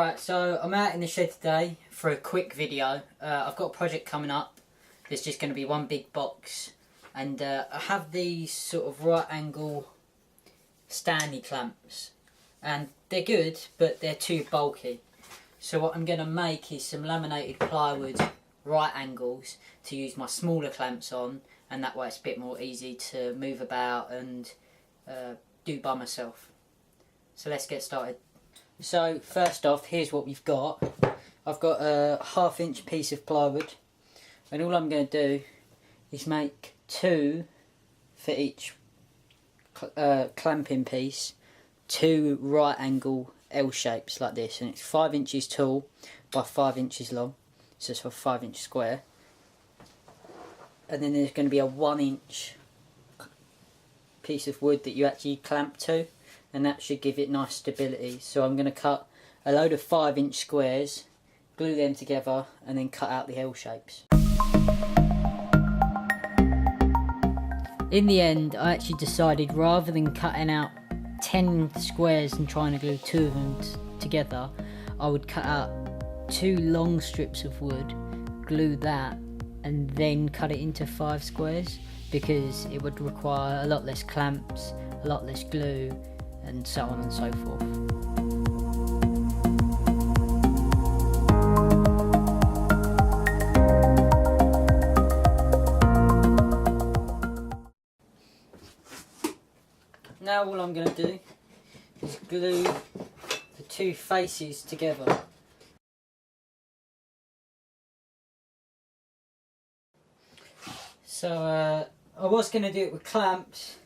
Right, so I'm out in the shed today for a quick video. I've got a project coming up. There's just going to be one big box, and I have these sort of right angle Stanley clamps, and they're good, but they're too bulky. So what I'm going to make is some laminated plywood right angles to use my smaller clamps on, and that way it's a bit more easy to move about and do by myself. So let's get started. So first off, here's what we've got. I've got a 1/2 inch piece of plywood, and all I'm going to do is make 2 for each clamping piece, 2 right angle L shapes like this, and it's 5 inches tall by 5 inches long, so it's a 5 inch square. And then there's going to be a 1 inch piece of wood that you actually clamp to, and that should give it nice stability. So I'm going to cut a load of 5 inch squares, glue them together, and then cut out the L shapes. In the end, I actually decided, rather than cutting out 10 squares and trying to glue 2 of them together, I would cut out 2 long strips of wood, glue that, and then cut it into 5 squares, because it would require a lot less clamps, a lot less glue, and so on and so forth. Now all I'm going to do is glue the 2 faces together. So I was going to do it with clamps,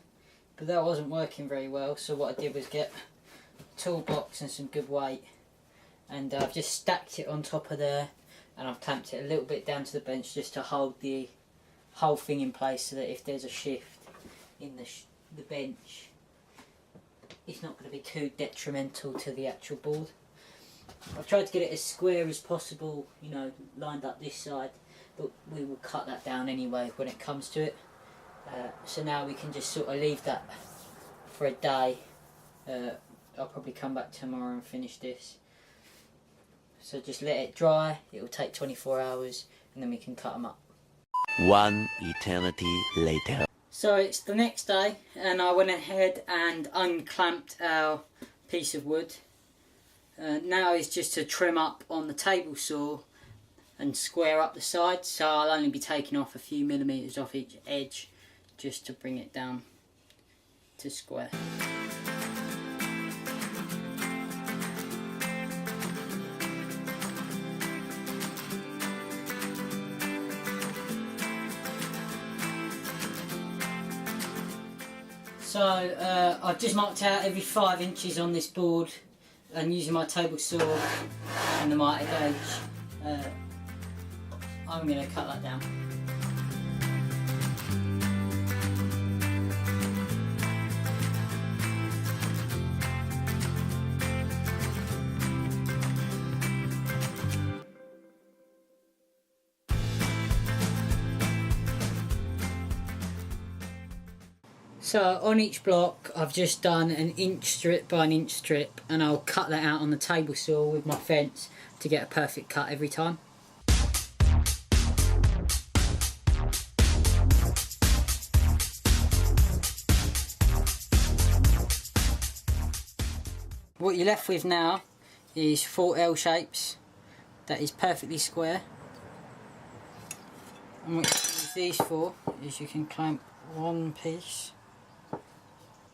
but that wasn't working very well, so what I did was get a toolbox and some good weight, and I've just stacked it on top of there, and I've clamped it a little bit down to the bench just to hold the whole thing in place, so that if there's a shift in the bench, it's not going to be too detrimental to the actual board. I've tried to get it as square as possible, you know, lined up this side, but we will cut that down anyway when it comes to it. So now we can just sort of leave that for a day. I'll probably come back tomorrow and finish this. So just let it dry, it will take 24 hours, and then we can cut them up. 1 eternity later. So it's the next day, and I went ahead and unclamped our piece of wood. Now is just to trim up on the table saw and square up the sides, so I'll only be taking off a few millimetres off each edge just to bring it down to square. So I've just marked out every 5 inches on this board, and using my table saw and the mitre gauge, I'm going to cut that down. So on each block I've just done an inch strip by an inch strip, and I'll cut that out on the table saw with my fence to get a perfect cut every time. What you're left with now is 4 L shapes that is perfectly square, and what you use these for is you can clamp one piece,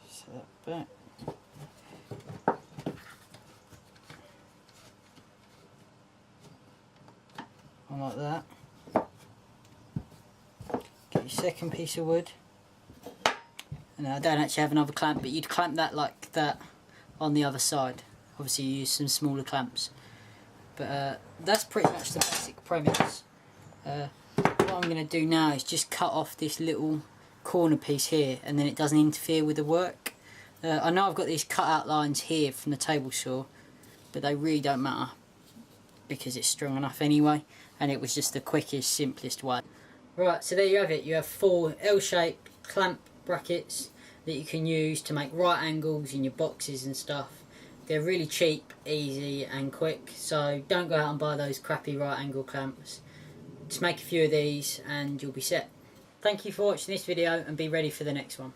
set that back, on like that, get your second piece of wood, and I don't actually have another clamp, but you'd clamp that like that on the other side. Obviously you use some smaller clamps, but that's pretty much the basic premise. What I'm going to do now is just cut off this little corner piece here, and then it doesn't interfere with the work. I know I've got these cut out lines here from the table saw, but they really don't matter because it's strong enough anyway, and it was just the quickest, simplest way. Right, so there you have it. You have 4 L-shaped clamp brackets that you can use to make right angles in your boxes and stuff. They're really cheap, easy and quick, so don't go out and buy those crappy right angle clamps. Just make a few of these and you'll be set. Thank you for watching this video and be ready for the next one.